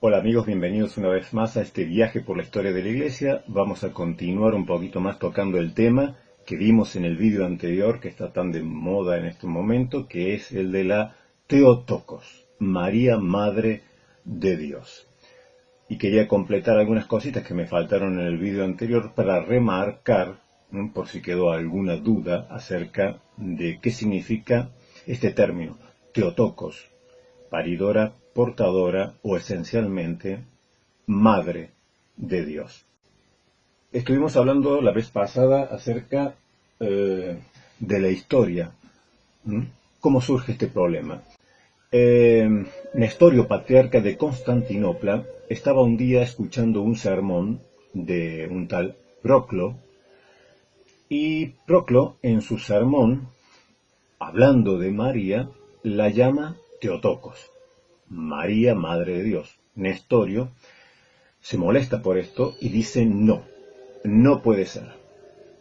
Hola amigos, bienvenidos una vez más a este viaje por la historia de la Iglesia. Vamos a continuar un poquito más tocando el tema que vimos en el vídeo anterior, que está tan de moda en este momento, que es el de la Theotokos, María Madre de Dios. Y quería completar algunas cositas que me faltaron en el vídeo anterior para remarcar, por si quedó alguna duda acerca de qué significa este término, Theotokos, paridora, portadora o esencialmente Madre de Dios. Estuvimos hablando la vez pasada acerca de la historia. ¿Cómo surge este problema? Nestorio, patriarca de Constantinopla, estaba un día escuchando un sermón de un tal Proclo, y Proclo en su sermón, hablando de María, la llama Theotokos, María, Madre de Dios. Nestorio se molesta por esto y dice no puede ser.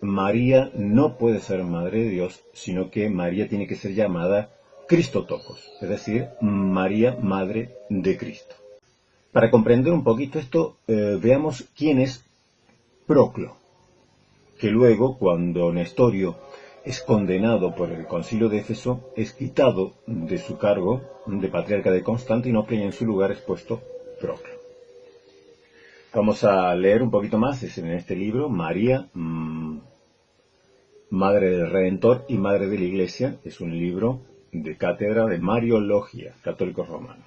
María no puede ser Madre de Dios, sino que María tiene que ser llamada Cristotokos, es decir, María, Madre de Cristo. Para comprender un poquito esto, veamos quién es Proclo, que luego, cuando Nestorio es condenado por el Concilio de Éfeso, es quitado de su cargo de patriarca de Constantinopla y en su lugar es puesto Proclo. Vamos a leer un poquito más, es en este libro, María, Madre del Redentor y Madre de la Iglesia. Es un libro de cátedra de Mariología, católico romano.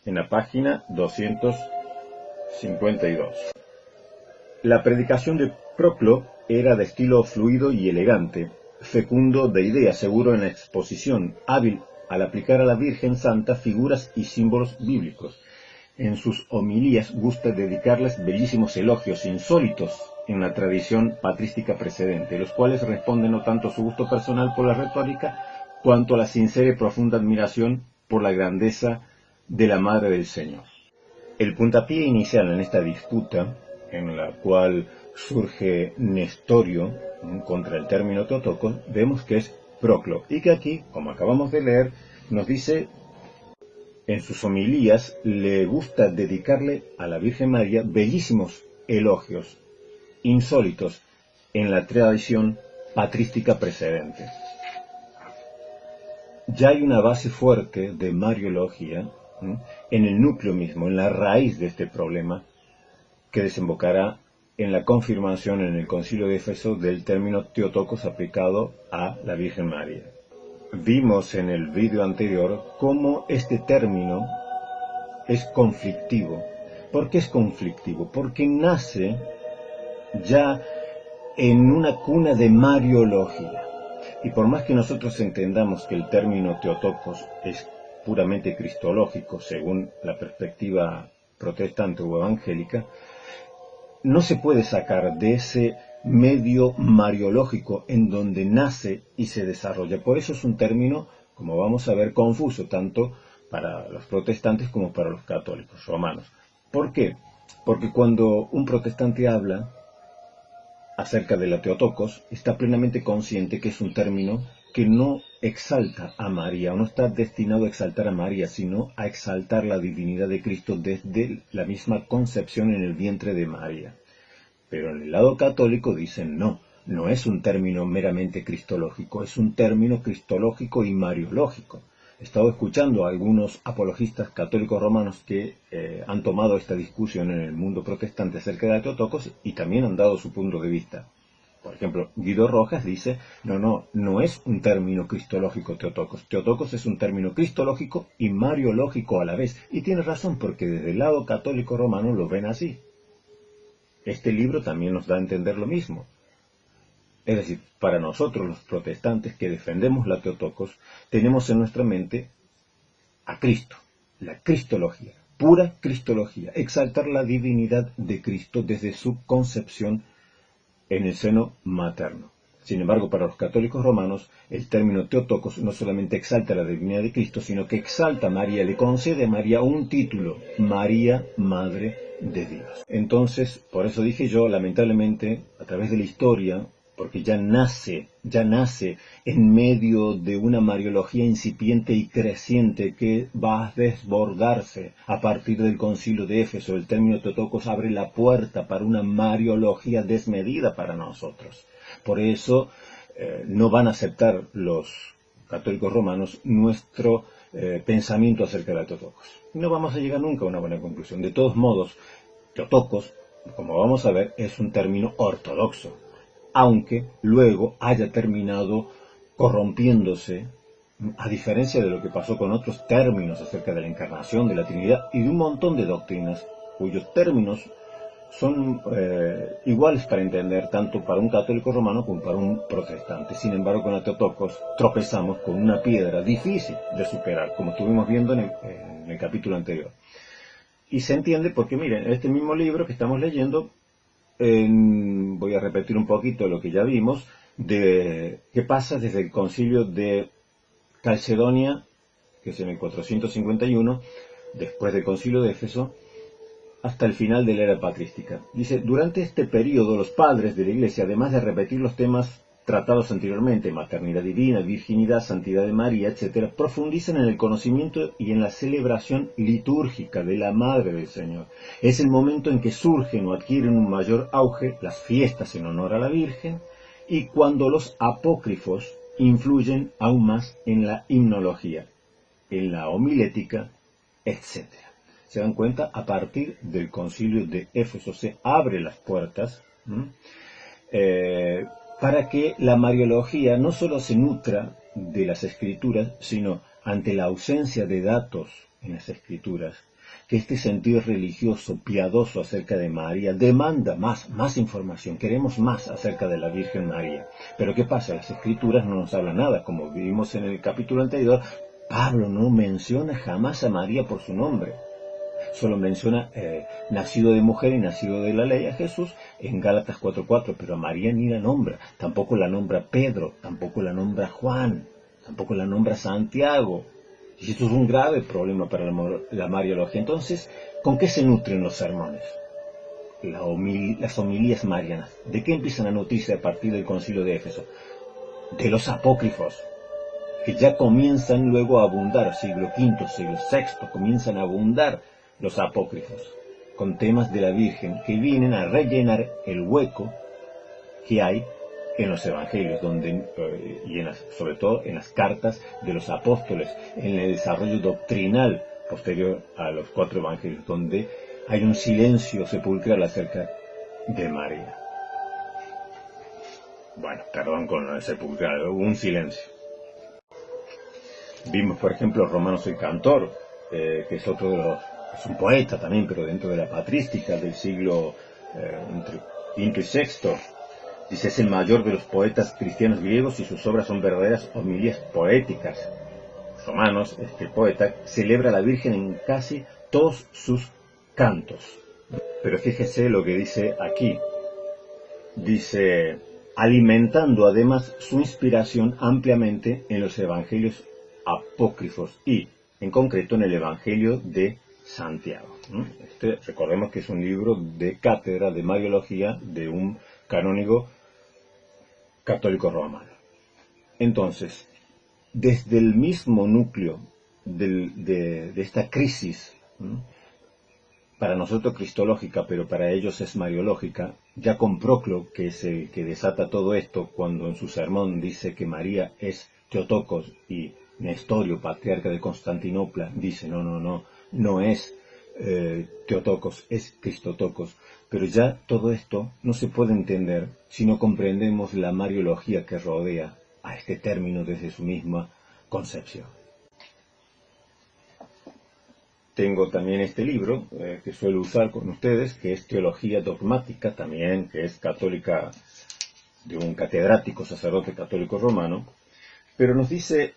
En la página 252. La predicación de Proclo era de estilo fluido y elegante, fecundo de ideas, seguro en la exposición, hábil al aplicar a la Virgen Santa figuras y símbolos bíblicos. En sus homilías gusta dedicarles bellísimos elogios insólitos en la tradición patrística precedente, los cuales responden no tanto a su gusto personal por la retórica, cuanto a la sincera y profunda admiración por la grandeza de la Madre del Señor. El puntapié inicial en esta disputa, en la cual surge Nestorio contra el término Theotokos, vemos que es Proclo, y que aquí, como acabamos de leer, nos dice: en sus homilías le gusta dedicarle a la Virgen María bellísimos elogios, insólitos en la tradición patrística precedente. Ya hay una base fuerte de Mariología en el núcleo mismo, en la raíz de este problema, que desembocará en la confirmación en el Concilio de Éfeso del término Theotokos aplicado a la Virgen María. Vimos en el vídeo anterior cómo este término es conflictivo. ¿Por qué es conflictivo? Porque nace ya en una cuna de Mariología. Y por más que nosotros entendamos que el término Theotokos es puramente cristológico, según la perspectiva protestante o evangélica, no se puede sacar de ese medio mariológico en donde nace y se desarrolla. Por eso es un término, como vamos a ver, confuso, tanto para los protestantes como para los católicos romanos. ¿Por qué? Porque cuando un protestante habla acerca de la Theotokos, está plenamente consciente que es un término que no exalta a María, o no está destinado a exaltar a María, sino a exaltar la divinidad de Cristo desde la misma concepción en el vientre de María. Pero en el lado católico dicen no es un término meramente cristológico, es un término cristológico y mariológico. He estado escuchando a algunos apologistas católicos romanos que han tomado esta discusión en el mundo protestante acerca de la Theotokos y también han dado su punto de vista. Por ejemplo, Guido Rojas dice, no es un término cristológico Theotokos. Theotokos es un término cristológico y mariológico a la vez. Y tiene razón, porque desde el lado católico romano lo ven así. Este libro también nos da a entender lo mismo. Es decir, para nosotros los protestantes que defendemos la Theotokos, tenemos en nuestra mente a Cristo, la cristología, pura cristología, exaltar la divinidad de Cristo desde su concepción en el seno materno. Sin embargo, para los católicos romanos, el término Theotokos no solamente exalta la divinidad de Cristo, sino que exalta a María, le concede a María un título, María, Madre de Dios. Entonces, por eso dije yo, lamentablemente, a través de la historia, porque ya nace en medio de una mariología incipiente y creciente que va a desbordarse a partir del concilio de Éfeso. El término Teotocos abre la puerta para una mariología desmedida para nosotros. Por eso no van a aceptar los católicos romanos nuestro pensamiento acerca de la Teotocos. No vamos a llegar nunca a una buena conclusión. De todos modos, Teotocos, como vamos a ver, es un término ortodoxo, aunque luego haya terminado corrompiéndose, a diferencia de lo que pasó con otros términos acerca de la encarnación, de la Trinidad y de un montón de doctrinas, cuyos términos son iguales para entender tanto para un católico romano como para un protestante. Sin embargo, con la Teotocos tropezamos con una piedra difícil de superar, como estuvimos viendo en el capítulo anterior. Y se entiende porque, miren, este mismo libro que estamos leyendo, voy a repetir un poquito lo que ya vimos, de qué pasa desde el concilio de Calcedonia, que es en el 451, después del concilio de Éfeso, hasta el final de la era patrística. Dice, durante este periodo los padres de la Iglesia, además de repetir los temas tratados anteriormente, maternidad divina, virginidad, santidad de María, etc., profundizan en el conocimiento y en la celebración litúrgica de la Madre del Señor. Es el momento en que surgen o adquieren un mayor auge las fiestas en honor a la Virgen y cuando los apócrifos influyen aún más en la himnología, en la homilética, etc. Se dan cuenta, a partir del concilio de Éfeso se abren las puertas para que la mariología no solo se nutra de las escrituras, sino ante la ausencia de datos en las escrituras, que este sentir religioso, piadoso acerca de María demanda más información. Queremos más acerca de la Virgen María. Pero ¿qué pasa? Las escrituras no nos hablan nada. Como vimos en el capítulo anterior, Pablo no menciona jamás a María por su nombre. Solo menciona nacido de mujer y nacido de la ley a Jesús en Gálatas 4:4, pero a María ni la nombra. Tampoco la nombra Pedro, tampoco la nombra Juan, tampoco la nombra Santiago. Y esto es un grave problema para la mariología. Entonces, ¿con qué se nutren los sermones? Las homilías marianas. ¿De qué empiezan a nutrirse a partir del concilio de Éfeso? De los apócrifos, que ya comienzan luego a abundar, siglo V, siglo VI, comienzan a abundar los apócrifos, con temas de la Virgen, que vienen a rellenar el hueco que hay en los evangelios, sobre todo en las cartas de los apóstoles, en el desarrollo doctrinal posterior a los 4 evangelios, donde hay un silencio sepulcral acerca de María. Bueno, perdón con lo de sepulcral, hubo un silencio. Vimos, por ejemplo, Romanos el Cantor, que es otro de los... es un poeta también, pero dentro de la patrística del siglo entre V y VI. Dice, es el mayor de los poetas cristianos griegos y sus obras son verdaderas homilías poéticas. Romanos, este poeta, celebra a la Virgen en casi todos sus cantos. Pero fíjese lo que dice aquí. Dice, alimentando además su inspiración ampliamente en los evangelios apócrifos y, en concreto, en el Evangelio de Santiago. Recordemos que es un libro de cátedra de mariología de un canónigo católico romano. Entonces, desde el mismo núcleo de esta crisis, para nosotros cristológica, pero para ellos es mariológica, ya con Proclo, que es el que desata todo esto, cuando en su sermón dice que María es Teotocos y Nestorio, patriarca de Constantinopla, dice, no es Teotocos, es Cristotocos. Pero ya todo esto no se puede entender si no comprendemos la mariología que rodea a este término desde su misma concepción. Tengo también este libro que suelo usar con ustedes, que es Teología Dogmática, también que es católica, de un catedrático sacerdote católico romano, pero nos dice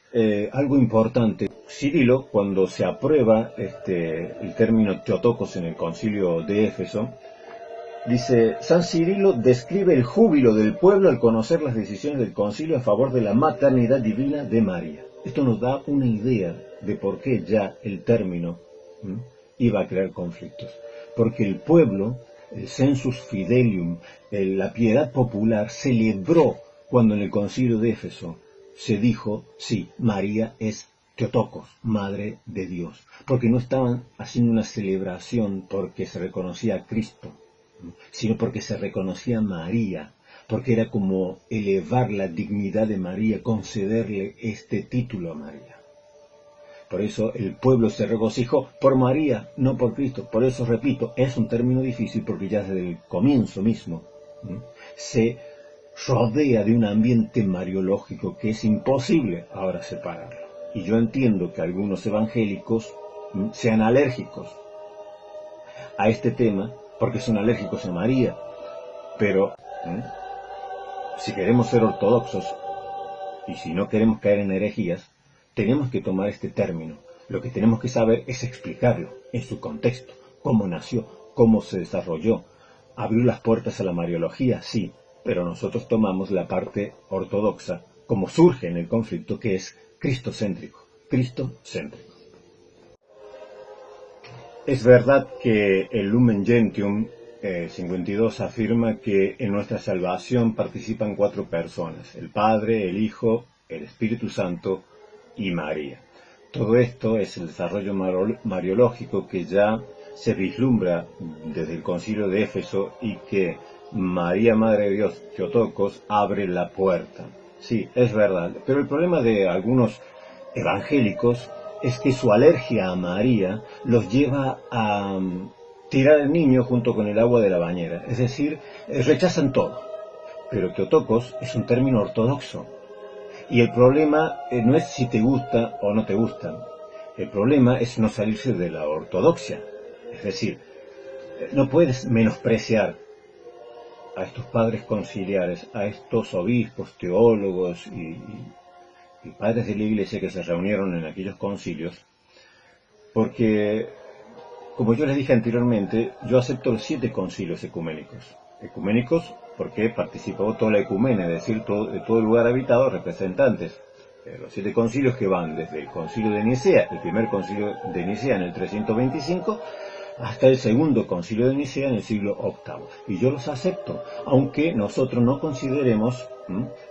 algo importante. Cirilo, cuando se aprueba el término Teotocos en el concilio de Éfeso, dice, San Cirilo describe el júbilo del pueblo al conocer las decisiones del concilio a favor de la maternidad divina de María. Esto nos da una idea de por qué ya el término iba a crear conflictos. Porque el pueblo el sensus fidelium, la piedad popular, celebró cuando en el concilio de Éfeso se dijo, sí, María es Theotokos, Madre de Dios, porque no estaban haciendo una celebración porque se reconocía a Cristo, sino porque se reconocía a María, porque era como elevar la dignidad de María, concederle este título a María. Por eso el pueblo se regocijó por María, no por Cristo. Por eso, repito, es un término difícil porque ya desde el comienzo mismo se rodea de un ambiente mariológico que es imposible ahora separarlo. Y yo entiendo que algunos evangélicos sean alérgicos a este tema porque son alérgicos a María. Pero si queremos ser ortodoxos y si no queremos caer en herejías, tenemos que tomar este término. Lo que tenemos que saber es explicarlo en su contexto, cómo nació, cómo se desarrolló. ¿Abrió las puertas a la mariología? Sí, pero nosotros tomamos la parte ortodoxa, como surge en el conflicto, que es cristocéntrico. Cristocéntrico. Es verdad que el Lumen Gentium 52 afirma que en nuestra salvación participan 4 personas: el Padre, el Hijo, el Espíritu Santo y María. Todo esto es el desarrollo mariológico que ya se vislumbra desde el concilio de Éfeso y que María, Madre de Dios, Theotokos, abre la puerta. Sí, es verdad, pero el problema de algunos evangélicos es que su alergia a María los lleva a tirar al niño junto con el agua de la bañera, es decir, rechazan todo. Pero Theotokos es un término ortodoxo. Y el problema no es si te gusta o no te gusta. El problema es no salirse de la ortodoxia. Es decir, no puedes menospreciar a estos padres conciliares, a estos obispos, teólogos y padres de la Iglesia que se reunieron en aquellos concilios, porque, como yo les dije anteriormente, yo acepto los 7 concilios ecuménicos. Ecuménicos porque participó toda la ecumene, es decir, de todo el lugar habitado, representantes. Los 7 concilios que van desde el concilio de Nicea, el primer concilio de Nicea en el 325, hasta el segundo concilio de Nicea en el siglo VIII. Y yo los acepto, aunque nosotros no consideremos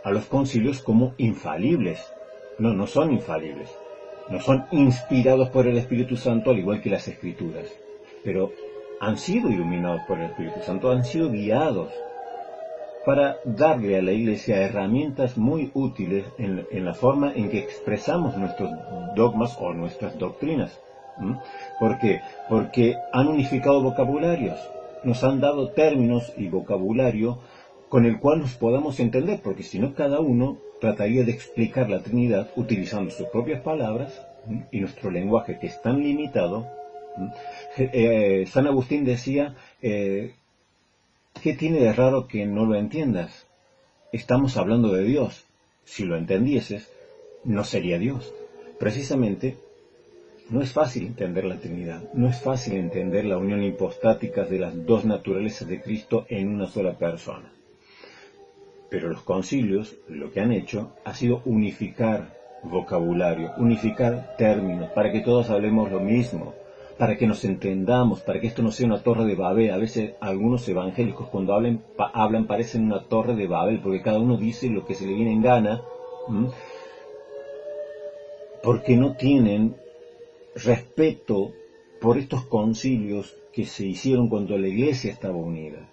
a los concilios como infalibles. No, no son infalibles. No son inspirados por el Espíritu Santo al igual que las Escrituras. Pero han sido iluminados por el Espíritu Santo, han sido guiados para darle a la Iglesia herramientas muy útiles en la forma en que expresamos nuestros dogmas o nuestras doctrinas. ¿Por qué? Porque han unificado vocabularios, nos han dado términos y vocabulario con el cual nos podamos entender, porque si no cada uno trataría de explicar la Trinidad utilizando sus propias palabras y nuestro lenguaje que es tan limitado. San Agustín decía, ¿qué tiene de raro que no lo entiendas? Estamos hablando de Dios. Si lo entendieses, no sería Dios. Precisamente, no es fácil entender la Trinidad, no es fácil entender la unión hipostática de las 2 naturalezas de Cristo en una sola persona. Pero los concilios lo que han hecho ha sido unificar vocabulario, unificar términos, para que todos hablemos lo mismo, para que nos entendamos, para que esto no sea una torre de Babel. A veces algunos evangélicos cuando hablan parecen una torre de Babel, porque cada uno dice lo que se le viene en gana, porque no tienen respeto por estos concilios que se hicieron cuando la Iglesia estaba unida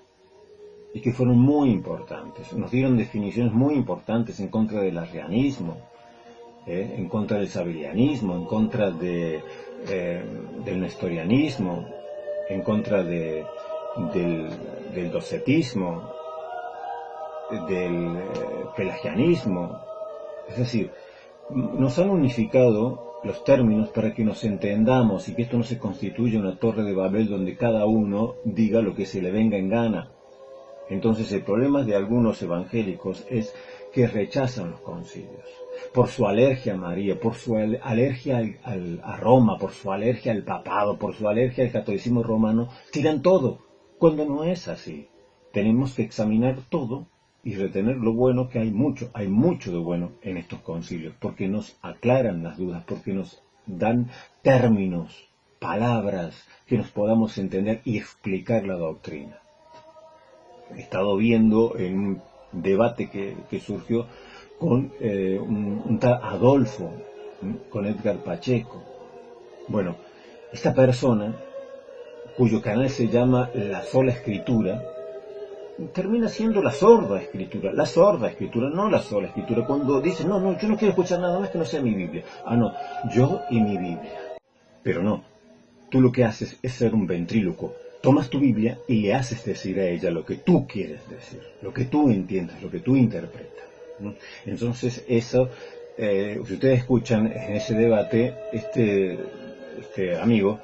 y que fueron muy importantes. Nos dieron definiciones muy importantes en contra del arrianismo, en contra del sabelianismo, en contra del nestorianismo, en contra del docetismo, del pelagianismo. Es decir, nos han unificado los términos para que nos entendamos y que esto no se constituya una torre de Babel donde cada uno diga lo que se le venga en gana. Entonces el problema de algunos evangélicos es que rechazan los concilios por su alergia a María, por su alergia a Roma, por su alergia al papado, por su alergia al catolicismo romano. Tiran todo, cuando no es así. Tenemos que examinar todo y retener lo bueno, que hay mucho de bueno en estos concilios, porque nos aclaran las dudas, porque nos dan términos, palabras que nos podamos entender y explicar la doctrina. he estado viendo en un debate que surgió con un tal Adolfo, con Edgar Pacheco. Bueno, esta persona, cuyo canal se llama La Sola Escritura, termina siendo la sorda escritura, no la sola escritura, cuando dice, no, yo no quiero escuchar nada más que no sea mi Biblia. Ah, no, yo y mi Biblia. Pero no, tú lo que haces es ser un ventrílocuo. Tomas tu Biblia y le haces decir a ella lo que tú quieres decir, lo que tú entiendas, lo que tú interpretas, ¿no? Entonces eso, si ustedes escuchan en ese debate, este amigo,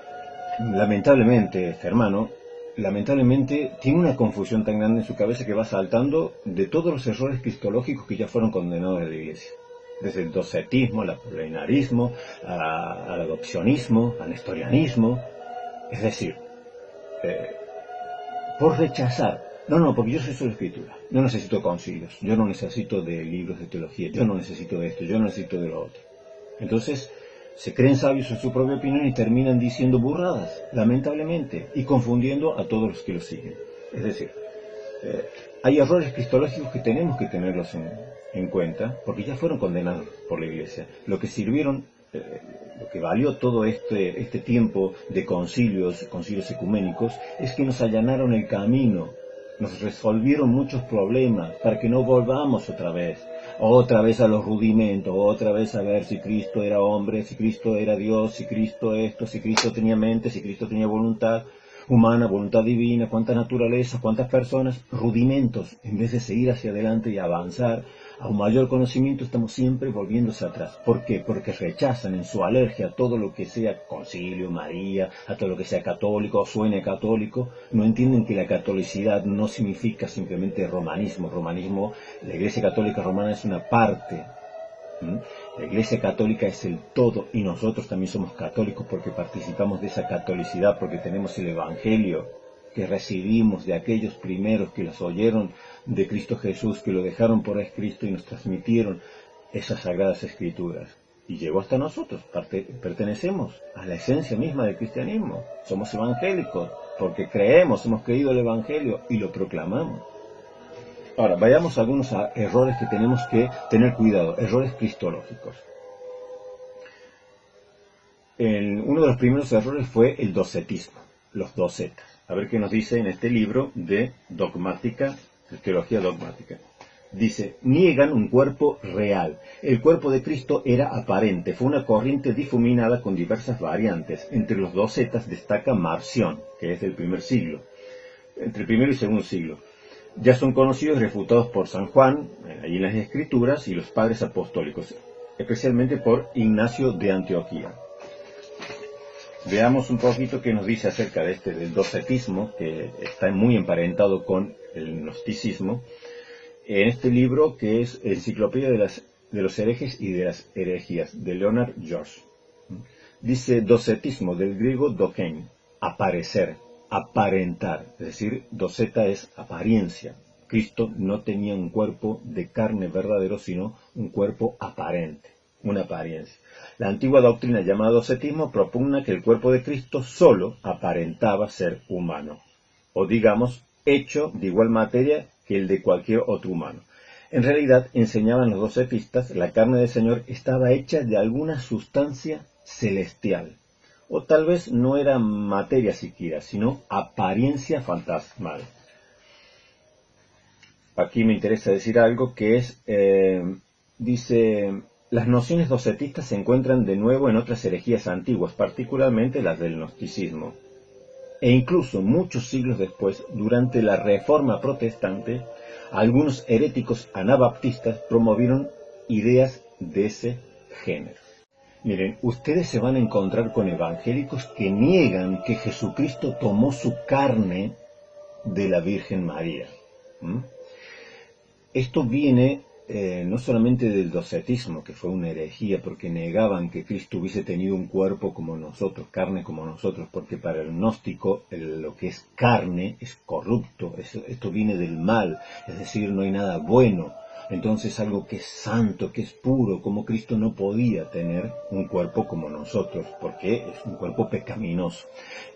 lamentablemente, este hermano, lamentablemente tiene una confusión tan grande en su cabeza que va saltando de todos los errores cristológicos que ya fueron condenados de la Iglesia. Desde el docetismo, al apolinarismo, al adopcionismo, al nestorianismo. Es decir, por rechazar, no, porque yo soy solo escritura, yo no necesito concilios, yo no necesito de libros de teología, yo no necesito de esto, yo no necesito de lo otro. Entonces, se creen sabios en su propia opinión y terminan diciendo burradas, lamentablemente, y confundiendo a todos los que lo siguen. Es decir, hay errores cristológicos que tenemos que tenerlos en cuenta, porque ya fueron condenados por la Iglesia. Lo que sirvieron, lo que valió todo este tiempo de concilios ecuménicos, es que nos allanaron el camino, nos resolvieron muchos problemas, para que no volvamos otra vez a los rudimentos, otra vez a ver si Cristo era hombre, si Cristo era Dios, si Cristo esto, si Cristo tenía mente, si Cristo tenía voluntad humana, voluntad divina, cuántas naturalezas, cuántas personas, rudimentos, en vez de seguir hacia adelante y avanzar a un mayor conocimiento, estamos siempre volviéndose atrás. ¿Por qué? Porque rechazan en su alergia a todo lo que sea concilio, María, a todo lo que sea católico, suene católico. No entienden que la catolicidad no significa simplemente romanismo. Romanismo, la Iglesia Católica Romana es una parte. La Iglesia Católica es el todo, y nosotros también somos católicos porque participamos de esa catolicidad, porque tenemos el Evangelio que recibimos de aquellos primeros que los oyeron de Cristo Jesús, que lo dejaron por escrito y nos transmitieron esas sagradas escrituras. Y llegó hasta nosotros, pertenecemos a la esencia misma del cristianismo. Somos evangélicos porque hemos creído el Evangelio y lo proclamamos. Ahora, vayamos a algunos errores que tenemos que tener cuidado, errores cristológicos. Uno de los primeros errores fue el docetismo, los docetas. A ver qué nos dice en este libro de dogmática, de teología dogmática. Dice, niegan un cuerpo real. El cuerpo de Cristo era aparente, fue una corriente difuminada con diversas variantes. Entre los docetas destaca Marción, que es del primer siglo, entre el primero y segundo siglo. Ya son conocidos y refutados por San Juan, allí en las Escrituras, y los padres apostólicos, especialmente por Ignacio de Antioquía. Veamos un poquito qué nos dice acerca del docetismo, que está muy emparentado con el gnosticismo, en este libro que es Enciclopedia de los herejes y de las herejías, de Leonard George. Dice docetismo, del griego dokein, aparecer, aparentar, es decir, doceta es apariencia. Cristo no tenía un cuerpo de carne verdadero, sino un cuerpo aparente, una apariencia. La antigua doctrina llamada docetismo propugna que el cuerpo de Cristo solo aparentaba ser humano, o digamos, hecho de igual materia que el de cualquier otro humano. En realidad, enseñaban los docetistas, la carne del Señor estaba hecha de alguna sustancia celestial, o tal vez no era materia siquiera, sino apariencia fantasmal. Aquí me interesa decir algo que es, dice, las nociones docetistas se encuentran de nuevo en otras herejías antiguas, particularmente las del gnosticismo. E incluso muchos siglos después, durante la Reforma Protestante, algunos heréticos anabaptistas promovieron ideas de ese género. Miren, ustedes se van a encontrar con evangélicos que niegan que Jesucristo tomó su carne de la Virgen María. Esto viene no solamente del docetismo, que fue una herejía, porque negaban que Cristo hubiese tenido un cuerpo como nosotros, carne como nosotros, porque para el gnóstico lo que es carne es corrupto, esto viene del mal, es decir, no hay nada bueno. Entonces algo que es santo, que es puro, como Cristo no podía tener un cuerpo como nosotros, porque es un cuerpo pecaminoso.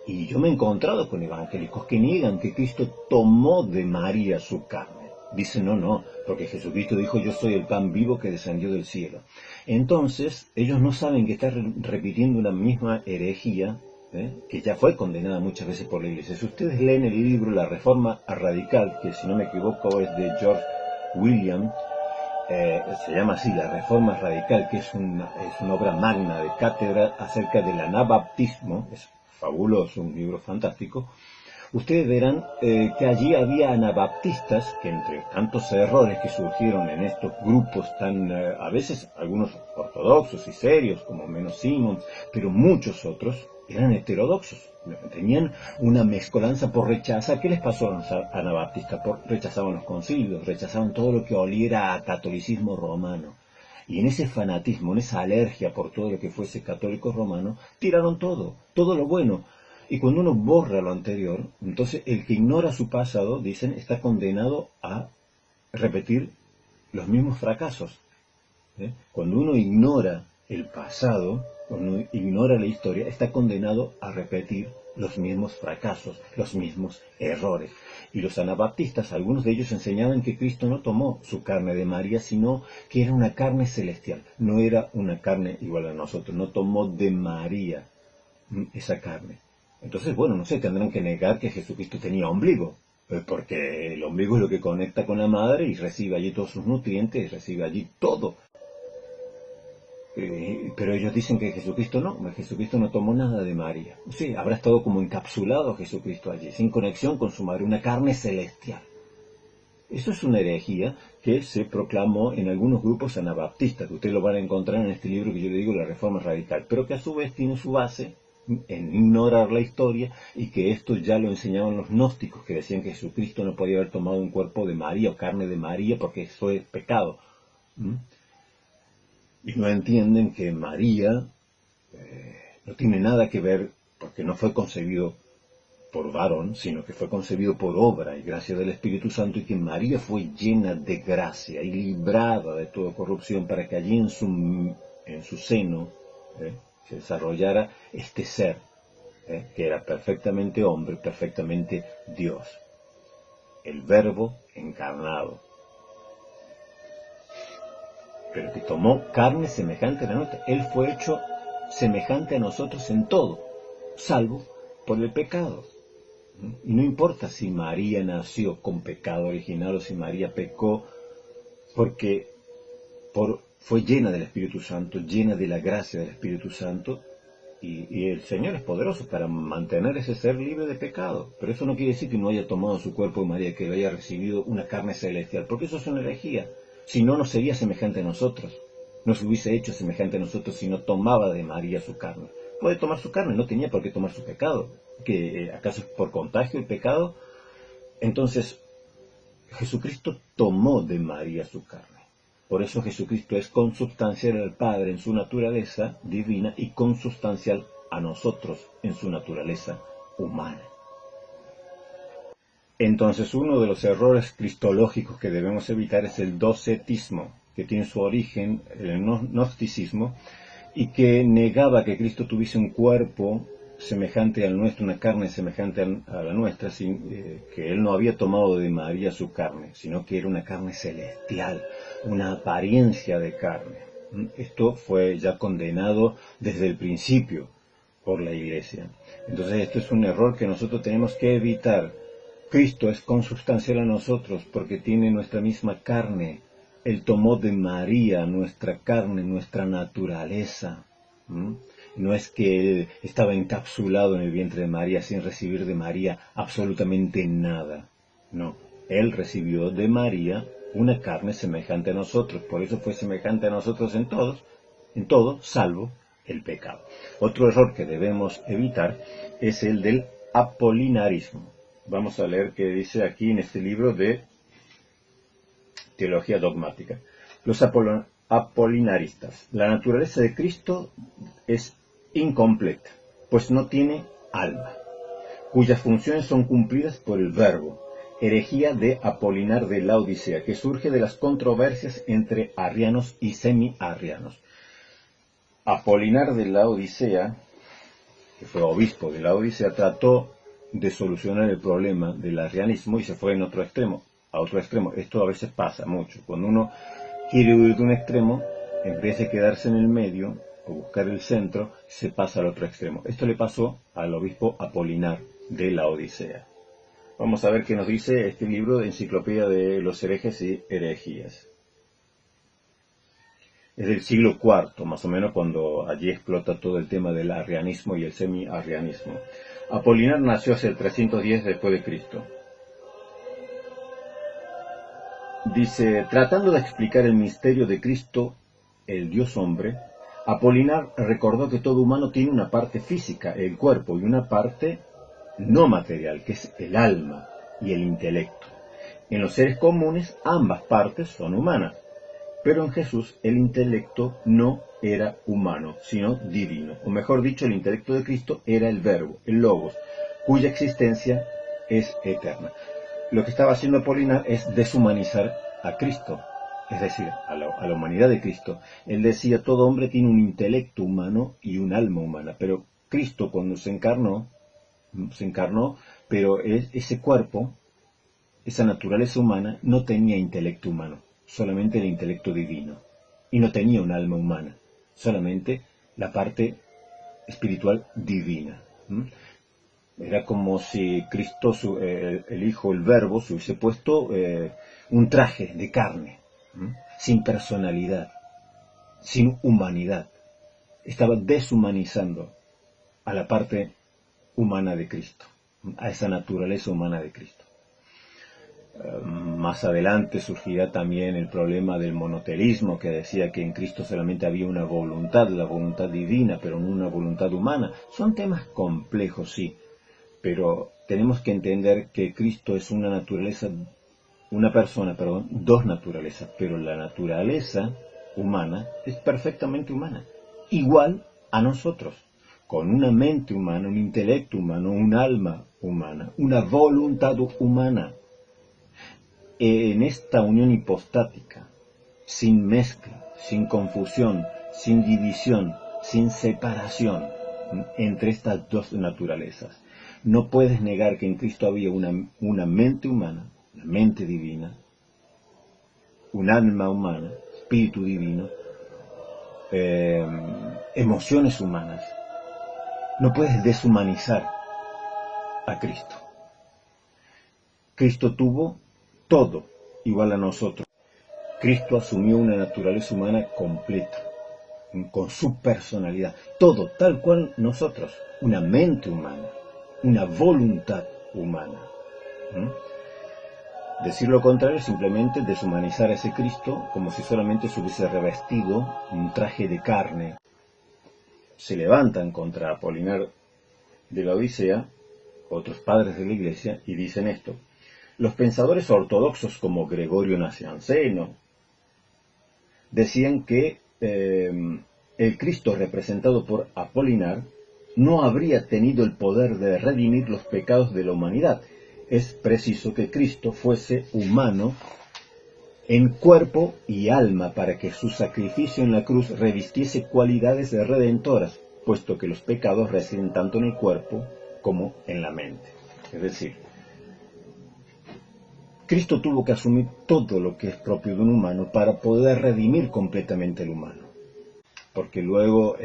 Y yo me he encontrado con evangélicos que niegan que Cristo tomó de María su carne. Dicen, no, porque Jesucristo dijo, yo soy el pan vivo que descendió del cielo. Entonces, ellos no saben que está repitiendo una misma herejía, que ya fue condenada muchas veces por la Iglesia. Si ustedes leen el libro La Reforma Radical, que si no me equivoco es de George William, se llama así, La Reforma Radical, que es una obra magna de cátedra acerca del anabaptismo, es fabuloso, un libro fantástico. Ustedes verán que allí había anabaptistas que, entre tantos errores que surgieron en estos grupos tan, a veces algunos ortodoxos y serios, como Menos Simons, pero muchos otros eran heterodoxos, tenían una mezcolanza por rechazar. ¿Qué les pasó a los anabaptistas? Rechazaban los concilios, rechazaban todo lo que oliera a catolicismo romano. Y en ese fanatismo, en esa alergia por todo lo que fuese católico romano, tiraron todo lo bueno. Y cuando uno borra lo anterior, entonces el que ignora su pasado, dicen, está condenado a repetir los mismos fracasos. Cuando uno ignora el pasado, cuando uno ignora la historia, está condenado a repetir los mismos fracasos, los mismos errores. Y los anabaptistas, algunos de ellos enseñaban que Cristo no tomó su carne de María, sino que era una carne celestial, no era una carne igual a nosotros, no tomó de María esa carne. Entonces, bueno, no sé, tendrán que negar que Jesucristo tenía ombligo, porque el ombligo es lo que conecta con la madre y recibe allí todos sus nutrientes, recibe allí todo. Pero ellos dicen que Jesucristo no tomó nada de María. Sí, habrá estado como encapsulado Jesucristo allí, sin conexión con su madre, una carne celestial. Eso es una herejía que se proclamó en algunos grupos anabaptistas, que ustedes lo van a encontrar en este libro que yo le digo, La Reforma Radical, pero que a su vez tiene su base en ignorar la historia, y que esto ya lo enseñaban los gnósticos, que decían que Jesucristo no podía haber tomado un cuerpo de María o carne de María porque eso es pecado. Y no entienden que María no tiene nada que ver, porque no fue concebido por varón, sino que fue concebido por obra y gracia del Espíritu Santo, y que María fue llena de gracia y librada de toda corrupción, para que allí en su seno se desarrollara este ser, que era perfectamente hombre, perfectamente Dios, el Verbo encarnado, pero que tomó carne semejante a la nuestra. Él fue hecho semejante a nosotros en todo, salvo por el pecado. Y no importa si María nació con pecado original o si María pecó, porque fue llena del Espíritu Santo, llena de la gracia del Espíritu Santo, y el Señor es poderoso para mantener ese ser libre de pecado. Pero eso no quiere decir que no haya tomado su cuerpo de María, que haya recibido una carne celestial, porque eso es una herejía. Si no, no sería semejante a nosotros. No se hubiese hecho semejante a nosotros si no tomaba de María su carne. Puede tomar su carne, no tenía por qué tomar su pecado. ¿Acaso es por contagio el pecado? Entonces, Jesucristo tomó de María su carne. Por eso Jesucristo es consubstancial al Padre en su naturaleza divina y consubstancial a nosotros en su naturaleza humana. Entonces, uno de los errores cristológicos que debemos evitar es el docetismo, que tiene su origen en el gnosticismo, y que negaba que Cristo tuviese un cuerpo semejante al nuestro, una carne semejante a la nuestra, que Él no había tomado de María su carne, sino que era una carne celestial, una apariencia de carne. Esto fue ya condenado desde el principio por la Iglesia. Entonces esto es un error que nosotros tenemos que evitar. Cristo es consubstancial a nosotros porque tiene nuestra misma carne. Él tomó de María nuestra carne, nuestra naturaleza. No es que Él estaba encapsulado en el vientre de María sin recibir de María absolutamente nada. No, Él recibió de María una carne semejante a nosotros. Por eso fue semejante a nosotros en todo, salvo el pecado. Otro error que debemos evitar es el del apolinarismo. Vamos a leer qué dice aquí en este libro de Teología Dogmática. Los apolinaristas. La naturaleza de Cristo es incompleta, pues no tiene alma, cuyas funciones son cumplidas por el Verbo. herejía de Apolinar de Laodicea, que surge de las controversias entre arrianos y semi-arrianos. Apolinar de Laodicea, que fue obispo de Laodicea, trató de solucionar el problema del arrianismo y se fue a otro extremo. Esto a veces pasa mucho. Cuando uno quiere huir de un extremo, en vez de quedarse en el medio o buscar el centro, se pasa al otro extremo. Esto le pasó al obispo Apolinar de Laodicea. Vamos a ver qué nos dice este libro de Enciclopedia de los herejes y herejías. Es del siglo IV, más o menos, cuando allí explota todo el tema del arrianismo y el semi-arrianismo. Apolinar nació hacia el 310 después de Cristo. Dice, tratando de explicar el misterio de Cristo, el Dios hombre, Apolinar recordó que todo humano tiene una parte física, el cuerpo, y una parte no material, que es el alma y el intelecto. En los seres comunes, ambas partes son humanas, pero en Jesús el intelecto no era humano, sino divino. O mejor dicho, el intelecto de Cristo era el verbo, el logos, cuya existencia es eterna. Lo que estaba haciendo Apolinar es deshumanizar a Cristo, es decir, a la humanidad de Cristo. Él decía, todo hombre tiene un intelecto humano y un alma humana, pero Cristo cuando se encarnó, pero ese cuerpo, esa naturaleza humana, no tenía intelecto humano, solamente el intelecto divino. Y no tenía un alma humana, solamente la parte espiritual divina. Era como si Cristo, el Hijo, el Verbo, se hubiese puesto un traje de carne, sin personalidad, sin humanidad. Estaba deshumanizando a la parte humana de Cristo, a esa naturaleza humana de Cristo. Más adelante surgirá también el problema del monoteísmo, que decía que en Cristo solamente había una voluntad, la voluntad divina, pero no una voluntad humana. Son temas complejos, sí, pero tenemos que entender que Cristo es una persona, dos naturalezas, pero la naturaleza humana es perfectamente humana, igual a nosotros, con una mente humana, un intelecto humano, un alma humana, una voluntad humana. En esta unión hipostática, sin mezcla, sin confusión, sin división, sin separación entre estas dos naturalezas, no puedes negar que en Cristo había una mente humana, una mente divina, un alma humana, espíritu divino, emociones humanas. No puedes deshumanizar a Cristo. Cristo tuvo todo igual a nosotros. Cristo asumió una naturaleza humana completa, con su personalidad, todo tal cual nosotros, una mente humana, una voluntad humana. Decir lo contrario es simplemente deshumanizar a ese Cristo como si solamente se hubiese revestido un traje de carne. Se levantan contra Apolinar de Laodicea otros padres de la Iglesia y dicen esto. Los pensadores ortodoxos como Gregorio Nacianceno decían que el Cristo representado por Apolinar no habría tenido el poder de redimir los pecados de la humanidad. Es preciso que Cristo fuese humano en cuerpo y alma para que su sacrificio en la cruz revistiese cualidades redentoras, puesto que los pecados residen tanto en el cuerpo como en la mente. Es decir, Cristo tuvo que asumir todo lo que es propio de un humano para poder redimir completamente al humano. Porque luego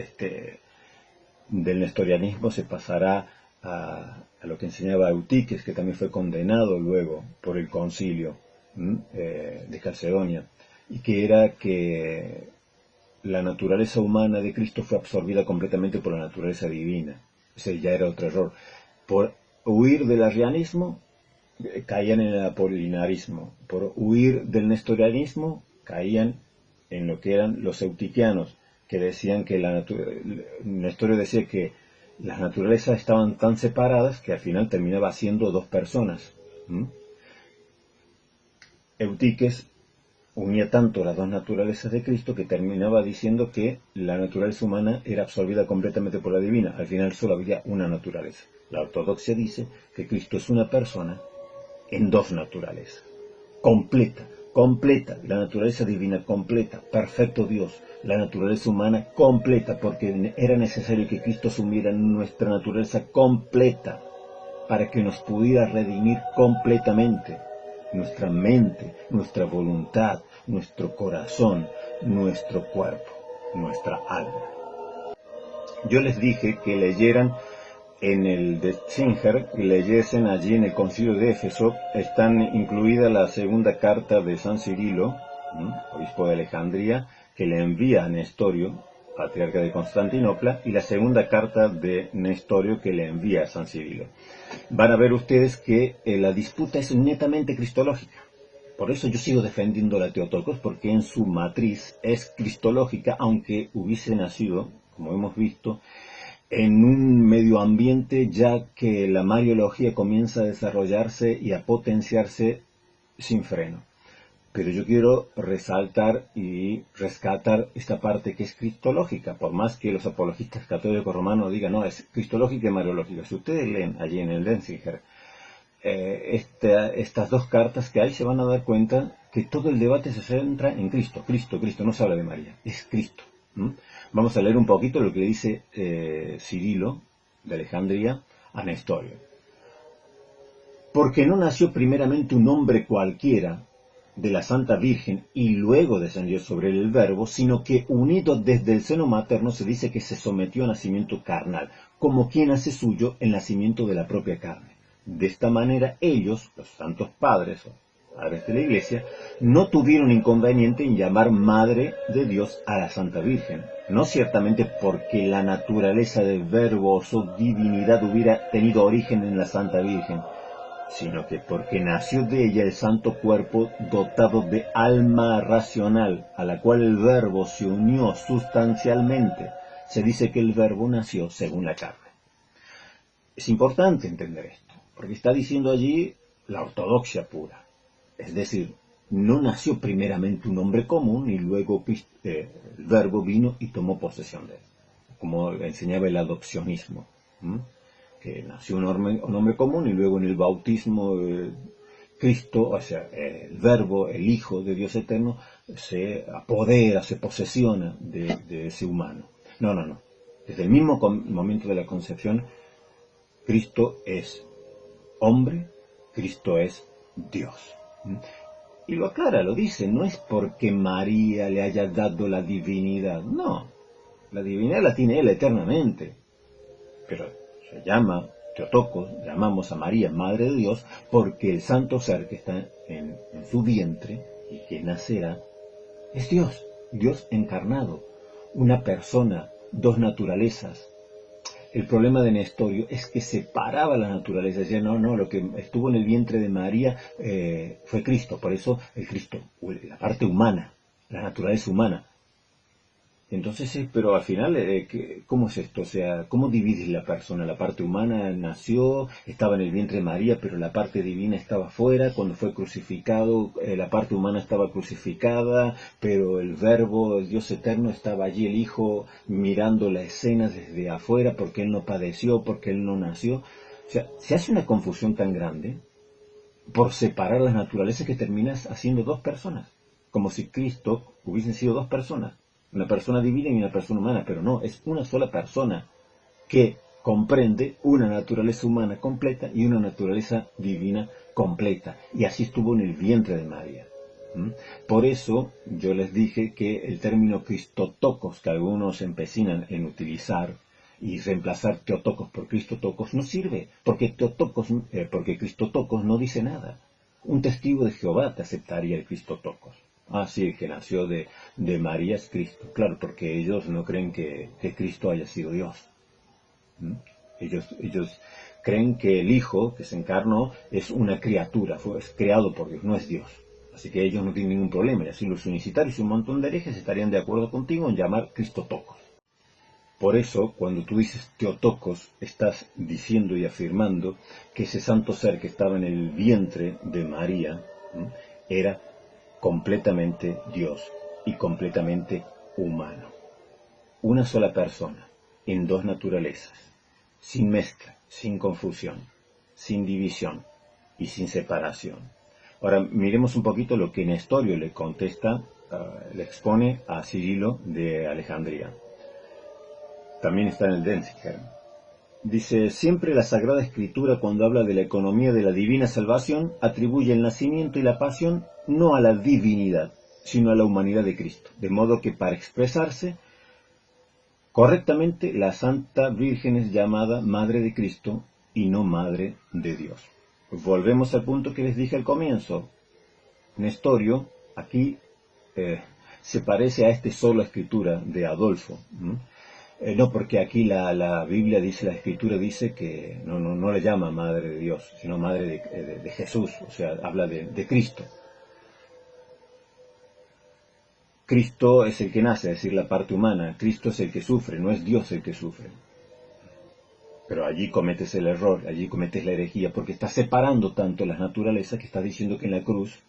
del nestorianismo se pasará a lo que enseñaba Eutiques, que también fue condenado luego por el concilio de Calcedonia, y que era que la naturaleza humana de Cristo fue absorbida completamente por la naturaleza divina. Ese ya era otro error. Por huir del arrianismo, caían en el apolinarismo. Por huir del nestorianismo, caían en lo que eran los eutiquianos, que decían que Nestorio decía que las naturalezas estaban tan separadas que al final terminaba siendo dos personas. Eutiques unía tanto las dos naturalezas de Cristo que terminaba diciendo que la naturaleza humana era absorbida completamente por la divina. Al final solo había una naturaleza. La ortodoxia dice que Cristo es una persona en dos naturalezas. Completa, la naturaleza divina completa, perfecto Dios, la naturaleza humana completa, porque era necesario que Cristo asumiera nuestra naturaleza completa para que nos pudiera redimir completamente nuestra mente, nuestra voluntad, nuestro corazón, nuestro cuerpo, nuestra alma. Yo les dije que leyeran en el de Singer, leyesen allí en el Concilio de Éfeso, están incluida la segunda carta de San Cirilo, obispo de Alejandría, que le envía a Nestorio, patriarca de Constantinopla, y la segunda carta de Nestorio que le envía a San Cirilo. Van a ver ustedes que la disputa es netamente cristológica. Por eso yo sigo defendiendo la Teotocos, porque en su matriz es cristológica, aunque hubiese nacido, como hemos visto, en un medio ambiente, ya que la mariología comienza a desarrollarse y a potenciarse sin freno. Pero yo quiero resaltar y rescatar esta parte que es cristológica, por más que los apologistas católicos romanos digan, no, es cristológica y mariológica. Si ustedes leen allí en el Denzinger estas dos cartas que hay, se van a dar cuenta que todo el debate se centra en Cristo, Cristo, no se habla de María, es Cristo. Vamos a leer un poquito lo que le dice Cirilo de Alejandría a Nestorio. Porque no nació primeramente un hombre cualquiera de la Santa Virgen y luego descendió sobre él el Verbo, sino que unido desde el seno materno se dice que se sometió a nacimiento carnal, como quien hace suyo el nacimiento de la propia carne. De esta manera ellos, los santos padres o padres de la Iglesia, no tuvieron inconveniente en llamar Madre de Dios a la Santa Virgen, no ciertamente porque la naturaleza del Verbo o su divinidad hubiera tenido origen en la Santa Virgen, sino que porque nació de ella el santo cuerpo dotado de alma racional, a la cual el Verbo se unió sustancialmente. Se dice que el Verbo nació según la carne. Es importante entender esto, porque está diciendo allí la ortodoxia pura. Es decir, no nació primeramente un hombre común y luego el Verbo vino y tomó posesión de él, como enseñaba el adopcionismo. Que nació un hombre común y luego en el bautismo Cristo, o sea, el Verbo, el Hijo de Dios eterno, se apodera, se posesiona de ese humano. No. Desde el mismo momento de la concepción, Cristo es hombre, Cristo es Dios. Y lo aclara, lo dice, no es porque María le haya dado la divinidad, no. La divinidad la tiene él eternamente. Pero se llama Teotocos, llamamos a María Madre de Dios, porque el santo ser que está en su vientre y que nacerá es Dios, Dios encarnado, una persona, dos naturalezas. El problema de Nestorio es que separaba la naturaleza, decía, no, lo que estuvo en el vientre de María fue Cristo, por eso el Cristo, la parte humana, la naturaleza humana. Entonces, pero al final, ¿cómo es esto? O sea, ¿cómo divides la persona? La parte humana nació, estaba en el vientre de María, pero la parte divina estaba fuera. Cuando fue crucificado, la parte humana estaba crucificada, pero el Verbo, el Dios eterno, estaba allí, el Hijo, mirando la escena desde afuera, porque Él no padeció, porque Él no nació. O sea, se hace una confusión tan grande por separar las naturalezas que terminas haciendo dos personas, como si Cristo hubiesen sido dos personas. Una persona divina y una persona humana, pero no, es una sola persona que comprende una naturaleza humana completa y una naturaleza divina completa. Y así estuvo en el vientre de María. Por eso yo les dije que el término Cristotocos, que algunos empecinan en utilizar y reemplazar Teotocos por Cristotocos, no sirve, porque Cristotocos no dice nada. Un testigo de Jehová te aceptaría el Cristotocos. Ah, sí, el que nació de María es Cristo. Claro, porque ellos no creen que Cristo haya sido Dios. Ellos creen que el Hijo que se encarnó es una criatura, fue creado por Dios, no es Dios. Así que ellos no tienen ningún problema. Y así los unicitarios y un montón de herejes estarían de acuerdo contigo en llamar Cristotocos. Por eso, cuando tú dices Teotocos, estás diciendo y afirmando que ese santo ser que estaba en el vientre de María era completamente Dios y completamente humano. Una sola persona, en dos naturalezas, sin mezcla, sin confusión, sin división. y sin separación. Ahora miremos un poquito lo que Nestorio le contesta, le expone a Cirilo de Alejandría. También está en el Denzinger. Dice, siempre la Sagrada Escritura, cuando habla de la economía de la divina salvación, atribuye el nacimiento y la pasión no a la divinidad, sino a la humanidad de Cristo. De modo que para expresarse correctamente, la Santa Virgen es llamada Madre de Cristo y no Madre de Dios. Volvemos al punto que les dije al comienzo. Nestorio aquí se parece a esta sola escritura de Adolfo. No, porque aquí la Biblia dice, la Escritura dice que no le llama Madre de Dios, sino Madre de Jesús, o sea, habla de Cristo. Cristo es el que nace, es decir, la parte humana. Cristo es el que sufre, no es Dios el que sufre. Pero allí cometes el error, allí cometes la herejía, porque estás separando tanto las naturalezas que estás diciendo que en la cruz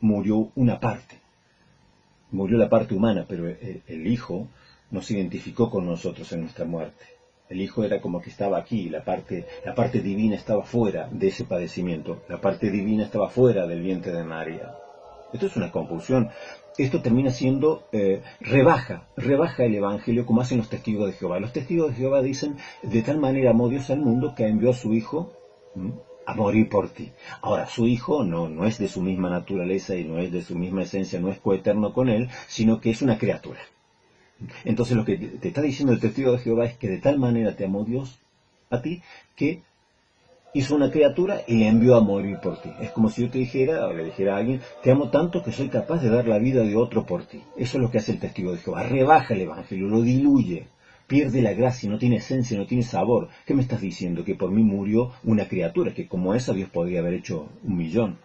murió una parte. Murió la parte humana, pero el Hijo no se identificó con nosotros en nuestra muerte. El Hijo era como que estaba aquí, la parte divina estaba fuera de ese padecimiento, la parte divina estaba fuera del vientre de María. Esto es una confusión. Esto termina siendo, rebaja el Evangelio como hacen los testigos de Jehová. Los testigos de Jehová dicen, de tal manera amó Dios al mundo que envió a su Hijo a morir por ti. Ahora, su Hijo no es de su misma naturaleza y no es de su misma esencia, no es coeterno con él, sino que es una criatura. Entonces lo que te está diciendo el testigo de Jehová es que de tal manera te amó Dios a ti que hizo una criatura y le envió a morir por ti. Es como si yo te dijera, o le dijera a alguien, te amo tanto que soy capaz de dar la vida de otro por ti. Eso es lo que hace el testigo de Jehová. Rebaja el Evangelio, lo diluye, pierde la gracia, no tiene esencia, no tiene sabor. ¿Qué me estás diciendo? Que por mí murió una criatura, que como esa Dios podría haber hecho 1.000.000.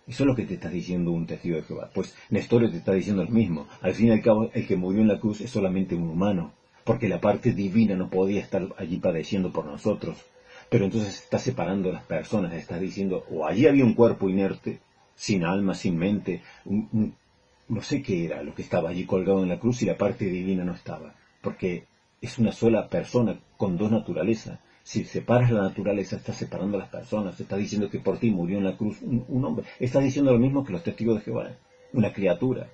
Eso es lo que te está diciendo un testigo de Jehová. Pues Nestorio te está diciendo lo mismo. Al fin y al cabo, el que murió en la cruz es solamente un humano, porque la parte divina no podía estar allí padeciendo por nosotros. Pero entonces está separando a las personas, está diciendo, o allí había un cuerpo inerte, sin alma, sin mente, no sé qué era lo que estaba allí colgado en la cruz y la parte divina no estaba, porque es una sola persona con dos naturalezas. Si separas la naturaleza, estás separando a las personas, está diciendo que por ti murió en la cruz un hombre, está diciendo lo mismo que los testigos de Jehová, una criatura.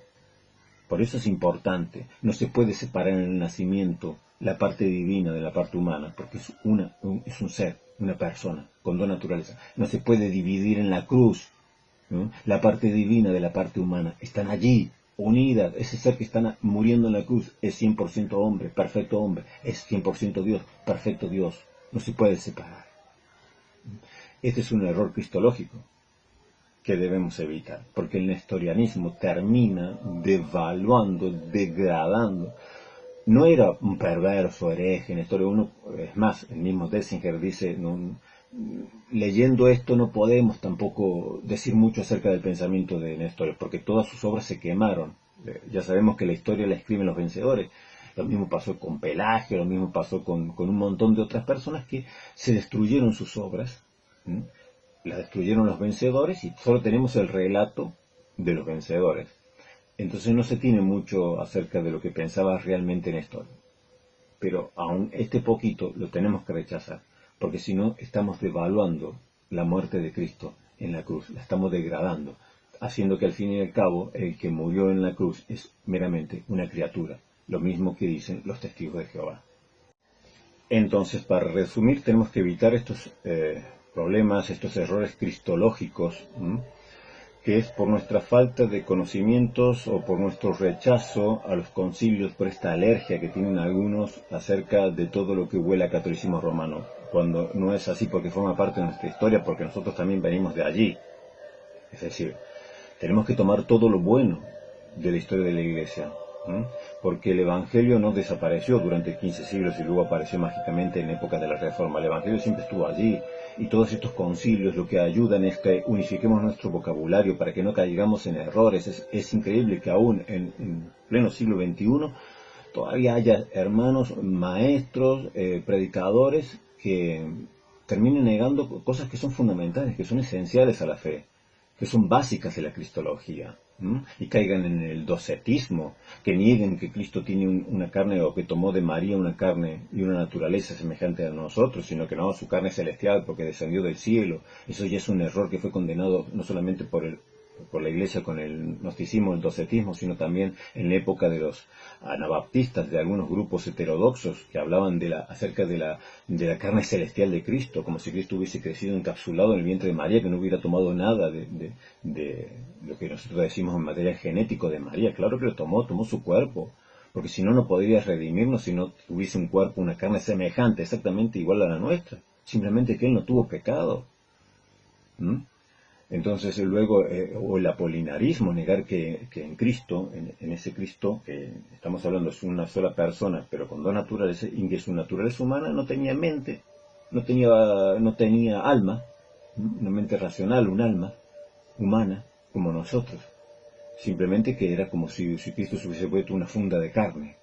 Por eso es importante, no se puede separar en el nacimiento la parte divina de la parte humana, porque es un ser, una persona, con dos naturalezas. No se puede dividir en la cruz, ¿no? La parte divina de la parte humana. Están allí, unidas. Ese ser que está muriendo en la cruz es 100% hombre, perfecto hombre. Es 100% Dios, perfecto Dios. No se puede separar. Este es un error cristológico que debemos evitar, porque el nestorianismo termina devaluando, degradando. No era un perverso hereje, Nestorio. Uno, es más, el mismo Denzinger dice, leyendo esto no podemos tampoco decir mucho acerca del pensamiento de Nestorio, porque todas sus obras se quemaron. Ya sabemos que la historia la escriben los vencedores. Lo mismo pasó con Pelagio, lo mismo pasó con un montón de otras personas que se destruyeron sus obras. Las destruyeron los vencedores y solo tenemos el relato de los vencedores. Entonces no se tiene mucho acerca de lo que pensaba realmente Nestorio. Pero aún este poquito lo tenemos que rechazar, porque si no estamos devaluando la muerte de Cristo en la cruz, la estamos degradando, haciendo que al fin y al cabo el que murió en la cruz es meramente una criatura, lo mismo que dicen los testigos de Jehová. Entonces, para resumir, tenemos que evitar estos problemas, estos errores cristológicos, que es por nuestra falta de conocimientos o por nuestro rechazo a los concilios, por esta alergia que tienen algunos acerca de todo lo que huele a catolicismo romano, cuando no es así, porque forma parte de nuestra historia, porque nosotros también venimos de allí. Es decir, tenemos que tomar todo lo bueno de la historia de la Iglesia, porque el Evangelio no desapareció durante 15 siglos y luego apareció mágicamente en época de la Reforma. El Evangelio siempre estuvo allí, y todos estos concilios lo que ayudan es que unifiquemos nuestro vocabulario para que no caigamos en errores. Es increíble que aún en pleno siglo XXI todavía haya hermanos, maestros, predicadores que terminen negando cosas que son fundamentales, que son esenciales a la fe, que son básicas de la cristología. y caigan en el docetismo, que nieguen que Cristo tiene una carne o que tomó de María una carne y una naturaleza semejante a nosotros, sino que no, su carne es celestial porque descendió del cielo. Eso ya es un error que fue condenado no solamente por la Iglesia con el gnosticismo, el docetismo, sino también en la época de los anabaptistas, de algunos grupos heterodoxos que hablaban acerca de la carne celestial de Cristo, como si Cristo hubiese crecido encapsulado en el vientre de María, que no hubiera tomado nada de lo que nosotros decimos en material genético de María. Claro que lo tomó su cuerpo, porque si no, no podría redimirnos si no tuviese un cuerpo, una carne semejante, exactamente igual a la nuestra. Simplemente que Él no tuvo pecado. Entonces luego, o el apolinarismo, negar que en Cristo, en ese Cristo, que estamos hablando es una sola persona, pero con dos naturalezas, y que su naturaleza humana no tenía mente, no tenía alma, una mente racional, un alma humana, como nosotros. Simplemente que era como si Cristo se hubiese vuelto una funda de carne,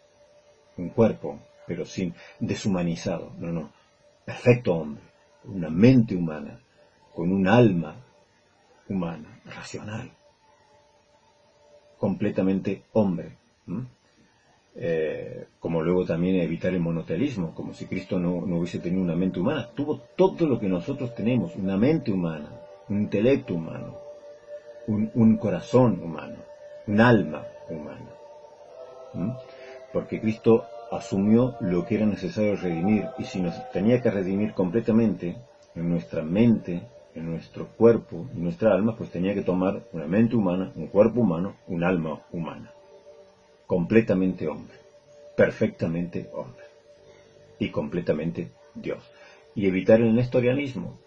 un cuerpo, pero sin deshumanizado, no, perfecto hombre, una mente humana, con un alma humana, racional, completamente hombre. Como luego también evitar el monotelismo, como si Cristo no hubiese tenido una mente humana. Tuvo todo lo que nosotros tenemos, una mente humana, un intelecto humano, un corazón humano, un alma humana. Porque Cristo asumió lo que era necesario redimir, y si nos tenía que redimir completamente en nuestra mente, en nuestro cuerpo, en nuestra alma, pues tenía que tomar una mente humana, un cuerpo humano, un alma humana. Completamente hombre, perfectamente hombre, y completamente Dios. Y evitar el nestorianismo.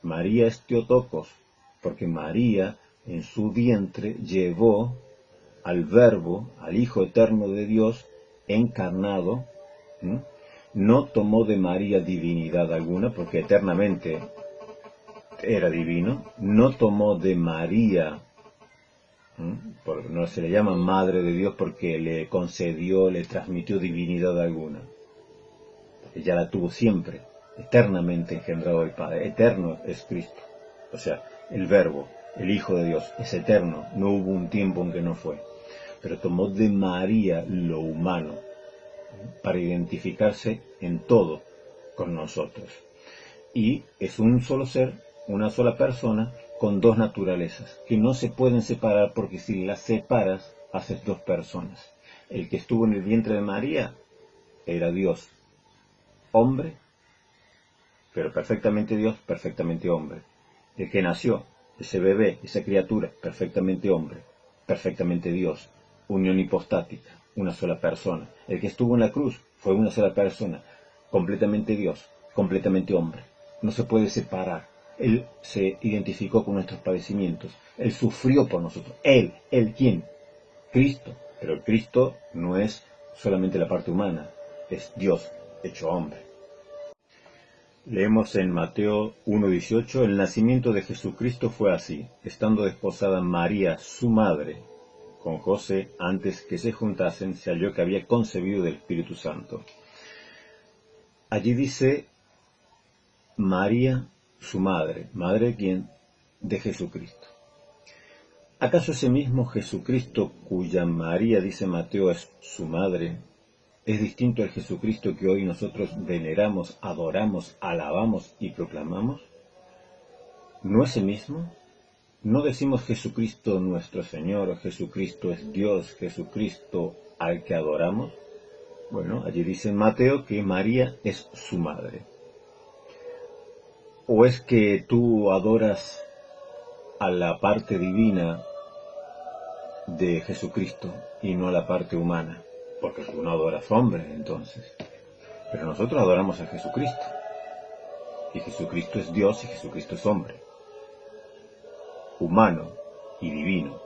María es Theotokos, porque María en su vientre llevó al Verbo, al Hijo Eterno de Dios, encarnado. No tomó de María divinidad alguna, porque eternamente era divino. No tomó de María, no se le llama Madre de Dios porque le concedió, le transmitió divinidad alguna. Ella la tuvo siempre, eternamente engendrado del Padre. Eterno es Cristo. O sea, el Verbo, el Hijo de Dios, es eterno. No hubo un tiempo en que no fue. Pero tomó de María lo humano para identificarse en todo con nosotros. Y es un solo ser, una sola persona, con dos naturalezas, que no se pueden separar porque si las separas, haces dos personas. El que estuvo en el vientre de María era Dios, hombre, pero perfectamente Dios, perfectamente hombre. El que nació, ese bebé, esa criatura, perfectamente hombre, perfectamente Dios, unión hipostática, una sola persona. El que estuvo en la cruz fue una sola persona, completamente Dios, completamente hombre. No se puede separar. Él se identificó con nuestros padecimientos. Él sufrió por nosotros. Él, ¿quién? Cristo. Pero el Cristo no es solamente la parte humana, es Dios hecho hombre. Leemos en Mateo 1:18, el nacimiento de Jesucristo fue así, estando desposada María, su madre, con José, antes que se juntasen, se halló que había concebido del Espíritu Santo. Allí dice María, su madre. ¿Madre de quién? De Jesucristo. ¿Acaso ese mismo Jesucristo, cuya María, dice Mateo, es su madre, es distinto al Jesucristo que hoy nosotros veneramos, adoramos, alabamos y proclamamos? ¿No es el mismo? ¿No decimos Jesucristo nuestro Señor, Jesucristo es Dios, Jesucristo al que adoramos? Bueno, allí dice en Mateo que María es su madre. ¿O es que tú adoras a la parte divina de Jesucristo y no a la parte humana? Porque tú no adoras hombre, entonces. Pero nosotros adoramos a Jesucristo. Y Jesucristo es Dios y Jesucristo es hombre. Humano y divino.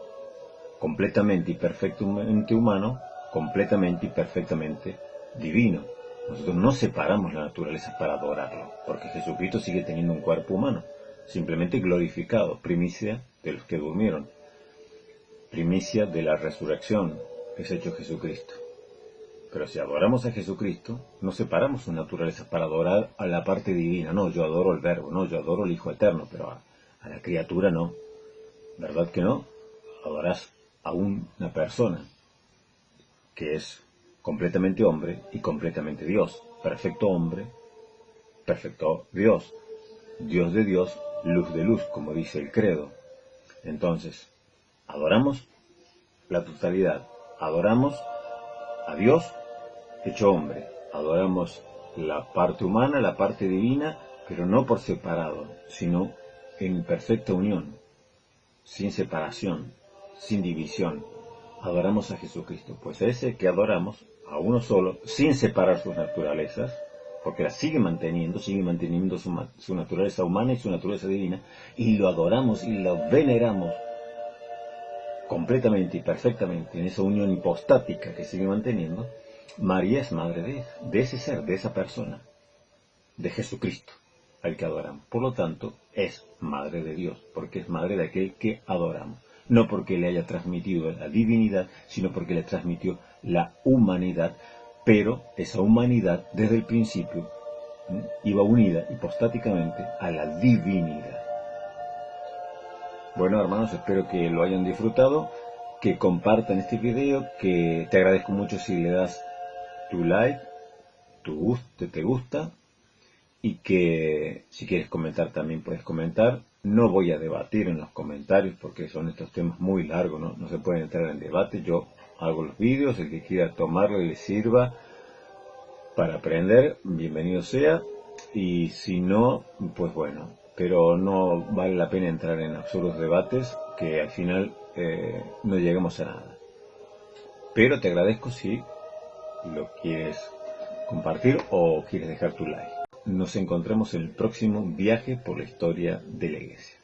Completamente y perfectamente humano, completamente y perfectamente divino. Nosotros no separamos la naturaleza para adorarlo, porque Jesucristo sigue teniendo un cuerpo humano, simplemente glorificado, primicia de los que durmieron, primicia de la resurrección que es hecho Jesucristo. Pero si adoramos a Jesucristo, no separamos su naturaleza para adorar a la parte divina. No, yo adoro el Verbo, no, yo adoro el Hijo Eterno, pero a la criatura no. ¿Verdad que no? a una persona que es completamente hombre y completamente Dios. Perfecto hombre, perfecto Dios. Dios de Dios, luz de luz, como dice el credo. Entonces, adoramos la totalidad. Adoramos a Dios hecho hombre. Adoramos la parte humana, la parte divina, pero no por separado, sino en perfecta unión, sin separación, sin división. Adoramos a Jesucristo, pues ese que adoramos, a uno solo, sin separar sus naturalezas, porque la sigue manteniendo su naturaleza humana y su naturaleza divina, y lo adoramos y lo veneramos completamente y perfectamente en esa unión hipostática que sigue manteniendo. María es madre de ese ser, de esa persona, de Jesucristo, al que adoramos. Por lo tanto, es madre de Dios, porque es madre de aquel que adoramos. No porque le haya transmitido la divinidad, sino porque le transmitió la humanidad, pero esa humanidad desde el principio iba unida hipostáticamente a la divinidad. Bueno, hermanos, espero que lo hayan disfrutado, que compartan este video, que te agradezco mucho si le das tu like, te gusta, y que si quieres comentar también puedes comentar. No voy a debatir en los comentarios porque son estos temas muy largos, no se puede entrar en debate. Yo hago los vídeos, el que quiera tomarlo y le sirva para aprender, bienvenido sea, y si no, pues bueno, pero no vale la pena entrar en absurdos debates que al final no llegamos a nada. Pero te agradezco si lo quieres compartir o quieres dejar tu like. Nos encontramos en el próximo viaje por la historia de la Iglesia.